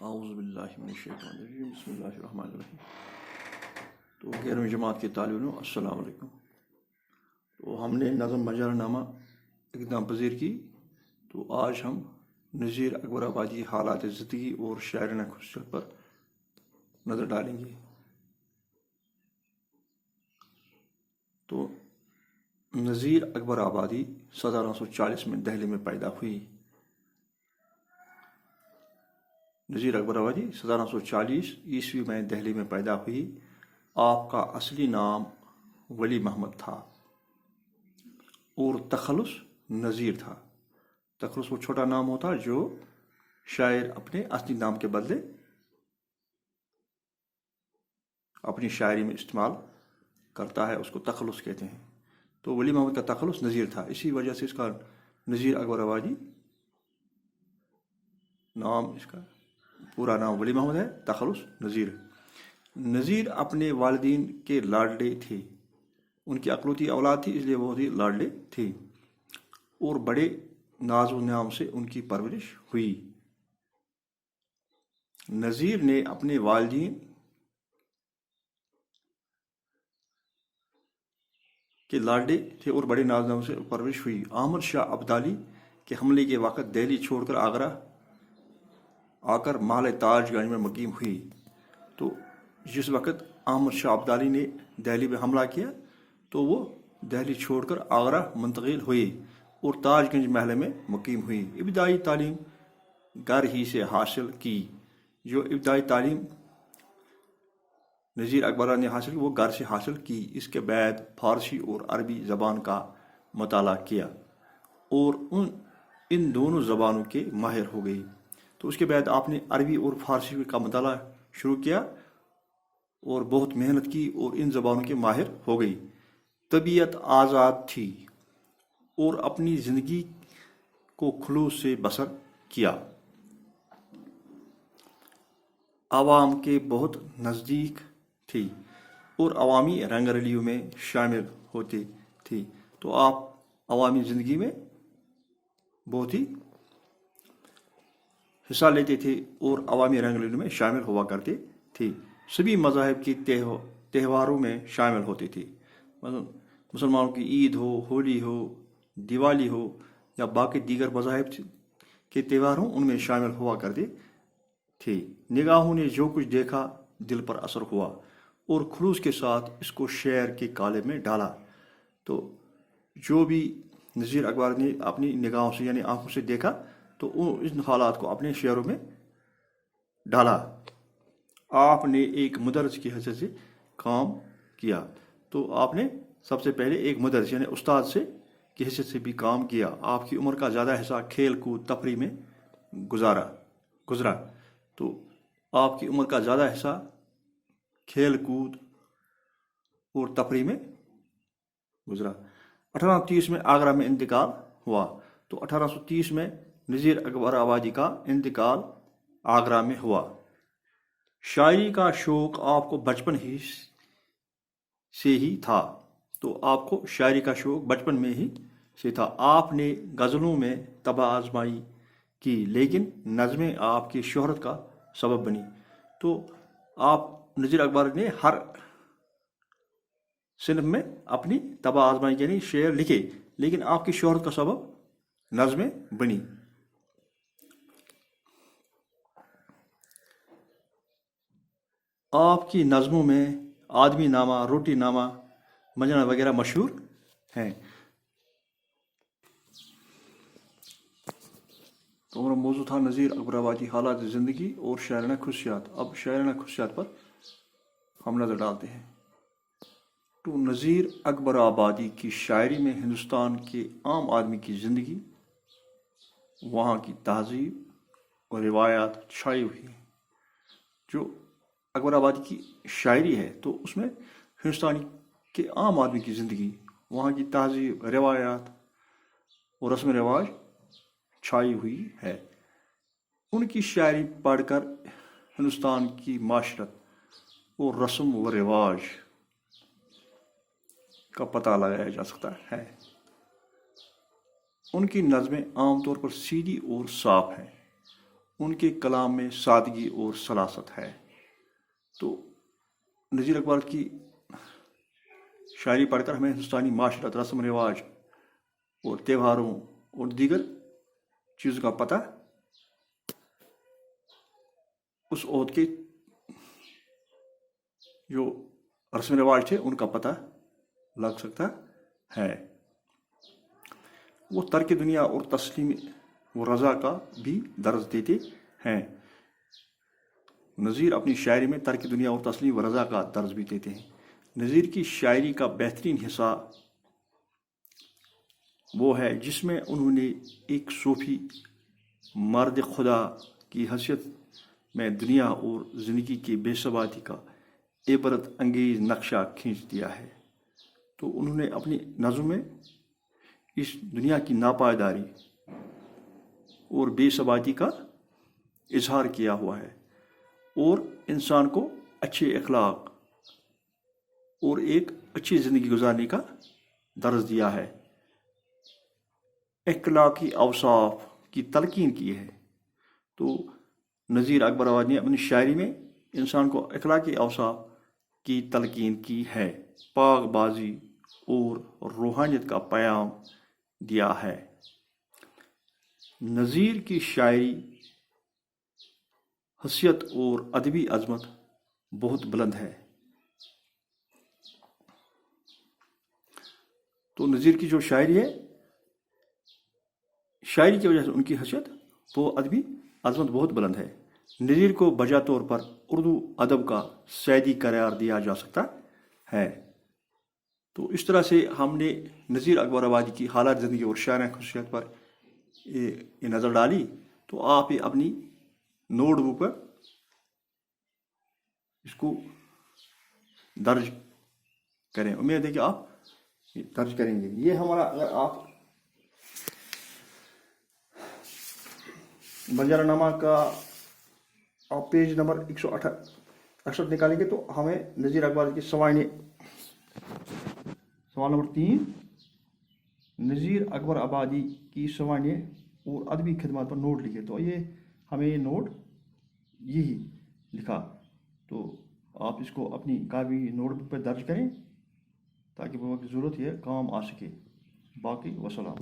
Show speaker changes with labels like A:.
A: اعوذ باللہ من الشیطان الرجیم بسم اللہ الرحمن الرحیم۔ تو 11ویں جماعت کے طالب علموں السلام علیکم۔ تو ہم نے نظم مجرہ نامہ اقدام پذیر کی، تو آج ہم نذیر اکبر آبادی حالات زندگی اور شاعرانہ خصوصیات پر نظر ڈالیں گے۔ تو نذیر اکبر آبادی 1740 میں دہلی میں پیدا ہوئی۔ نذیر اکبر آبادی 1740 عیسوی میں دہلی میں پیدا ہوئی۔ آپ کا اصلی نام ولی محمد تھا اور تخلص نذیر تھا۔ تخلص وہ چھوٹا نام ہوتا جو شاعر اپنے اصلی نام کے بدلے اپنی شاعری میں استعمال کرتا ہے، اس کو تخلص کہتے ہیں۔ تو ولی محمد کا تخلص نذیر تھا، اسی وجہ سے اس کا نذیر اکبر آبادی نام، اس کا پورا نام ولی محمد ہے، تخلص نذیر۔ نذیر اپنے والدین کے لاڈلے تھے، ان کی اکلوتی اولاد تھی، اس لیے وہ بھی لاڈلے تھے اور بڑے ناز و نعام سے ان کی پرورش ہوئی۔ نذیر نے اپنے والدین کے لاڈلے تھے اور بڑے ناز و نعام سے پرورش ہوئی۔ احمد شاہ ابدالی کے حملے کے وقت دہلی چھوڑ کر آگرہ آ کر محل تاج گنج میں مقیم ہوئی۔ تو جس وقت احمد شاہ ابدالی نے دہلی میں حملہ کیا تو وہ دہلی چھوڑ کر آگرہ منتقل ہوئی اور تاج گنج محلے میں مقیم ہوئی۔ ابتدائی تعلیم گھر ہی سے حاصل کی۔ جو ابتدائی تعلیم نذیر اکبر نے حاصل کی وہ گھر سے حاصل کی۔ اس کے بعد فارسی اور عربی زبان کا مطالعہ کیا اور ان دونوں زبانوں کے ماہر ہو گئی۔ تو اس کے بعد آپ نے عربی اور فارسی کا مطالعہ شروع کیا اور بہت محنت کی اور ان زبانوں کے ماہر ہو گئی۔ طبیعت آزاد تھی اور اپنی زندگی کو خلوص سے بسر کیا۔ عوام کے بہت نزدیک تھی اور عوامی رنگ رلیوں میں شامل ہوتی تھی۔ تو آپ عوامی زندگی میں بہت ہی حصہ لیتے تھے اور عوامی رنگ رلیوں میں شامل ہوا کرتے تھے۔ سبھی مذاہب کے تہواروں میں شامل ہوتے تھے، مسلمانوں کی عید ہو، ہولی ہو، دیوالی ہو یا باقی دیگر مذاہب کے تہوار ہوں، ان میں شامل ہوا کرتے تھے۔ نگاہوں نے جو کچھ دیکھا دل پر اثر ہوا اور خلوص کے ساتھ اس کو شعر کے قالب میں ڈالا۔ تو جو بھی نذیر اکبر نے اپنی نگاہوں سے یعنی آنکھوں سے دیکھا تو ان حالات کو اپنے شعروں میں ڈالا۔ آپ نے ایک مدرس کی حیثیت سے کام کیا۔ تو آپ نے سب سے پہلے ایک مدرس یعنی استاد کی حیثیت سے بھی کام کیا۔ آپ کی عمر کا زیادہ حصہ کھیل کود تفریح میں گزرا۔ تو آپ کی عمر کا زیادہ حصہ کھیل کود اور تفریح میں گزرا۔ 1830 میں آگرہ میں انتقال ہوا۔ تو 1830 میں نذیر اکبر آبادی کا انتقال آگرہ میں ہوا۔ شاعری کا شوق آپ کو بچپن ہی سے ہی تھا۔ تو آپ کو شاعری کا شوق بچپن میں ہی سے تھا۔ آپ نے غزلوں میں طبع آزمائی کی لیکن نظمیں آپ کی شہرت کا سبب بنی۔ تو آپ نذیر اکبر نے ہر صنف میں اپنی طبع آزمائی یعنی شعر لکھے لیکن آپ کی شہرت کا سبب نظمیں بنی۔ آپ کی نظموں میں آدمی نامہ، روٹی نامہ، منجنا وغیرہ مشہور ہیں۔ تو ہمارا موضوع تھا نذیر اکبر آبادی حالات زندگی اور شاعرانہ خصوصیات۔ اب شاعرانہ خصوصیات پر ہم نظر ڈالتے ہیں۔ تو نذیر اکبر آبادی کی شاعری میں ہندوستان کے عام آدمی کی زندگی، وہاں کی تہذیب اور روایات چھائی ہوئی ہیں۔ جو اکبر آبادی کی شاعری ہے تو اس میں ہندوستان کے عام آدمی کی زندگی، وہاں کی تہذیب، روایات اور رسم و رواج چھائی ہوئی ہے۔ ان کی شاعری پڑھ کر ہندوستان کی معاشرت اور رسم و رواج کا پتہ لگایا جا سکتا ہے۔ ان کی نظمیں عام طور پر سیدھی اور صاف ہیں ان کے کلام میں سادگی اور سلاست ہے۔ تو نذیر اقبال کی شاعری پڑھ کر ہمیں ہندوستانی معاشرت، رسم و رواج اور تہواروں اور دیگر چیزوں کا پتہ، اس عہد کے جو رسم و رواج تھے ان کا پتہ لگ سکتا ہے۔ وہ ترک دنیا اور تسلیم و رضا کا بھی درس دیتے ہیں۔ نذیر اپنی شاعری میں ترک دنیا اور تسلیم و رضا کا درس بھی دیتے ہیں۔ نذیر کی شاعری کا بہترین حصہ وہ ہے جس میں انہوں نے ایک صوفی مرد خدا کی حیثیت میں دنیا اور زندگی کی بے ثباتی کا عبرت انگیز نقشہ کھینچ دیا ہے۔ تو انہوں نے اپنی نظم میں اس دنیا کی ناپائیداری اور بے ثباتی کا اظہار کیا ہوا ہے، اور انسان کو اچھے اخلاق اور ایک اچھی زندگی گزارنے کا درس دیا ہے، اخلاقی اوصاف کی تلقین کی ہے۔ تو نذیر اکبر آباد نے اپنی شاعری میں انسان کو اخلاقی اوصاف کی تلقین کی ہے، پاک بازی اور روحانیت کا پیام دیا ہے۔ نذیر کی شاعری حیثیت اور ادبی عظمت بہت بلند ہے۔ تو نذیر کی جو شاعری ہے، شاعری کی وجہ سے ان کی حیثیت وہ ادبی عظمت بہت بلند ہے۔ نذیر کو بجا طور پر اردو ادب کا سیدی قرار دیا جا سکتا ہے۔ تو اس طرح سے ہم نے نذیر اکبر آبادی کی حالات زندگی اور شاعرانہ خصوصیت پر یہ نظر ڈالی۔ تو آپ یہ اپنی نوٹ بک پر اس کو درج کریں۔ امید ہے کہ آپ درج کریں گے۔ یہ ہمارا، اگر آپ بنجارہ نامہ کا آپ پیج نمبر 168 نکالیں گے تو ہمیں نذیر اقبال کی سوال نمبر 3، نذیر اکبر آبادی کی سوانح اور ادبی خدمات پر نوٹ لکھے۔ تو یہ ہمیں یہ نوٹ یہی لکھا، تو آپ اس کو اپنی کاپی نوٹ بک پہ درج کریں تاکہ وہ وقت ضرورت یہ کام آ سکے۔ باقی وسلام۔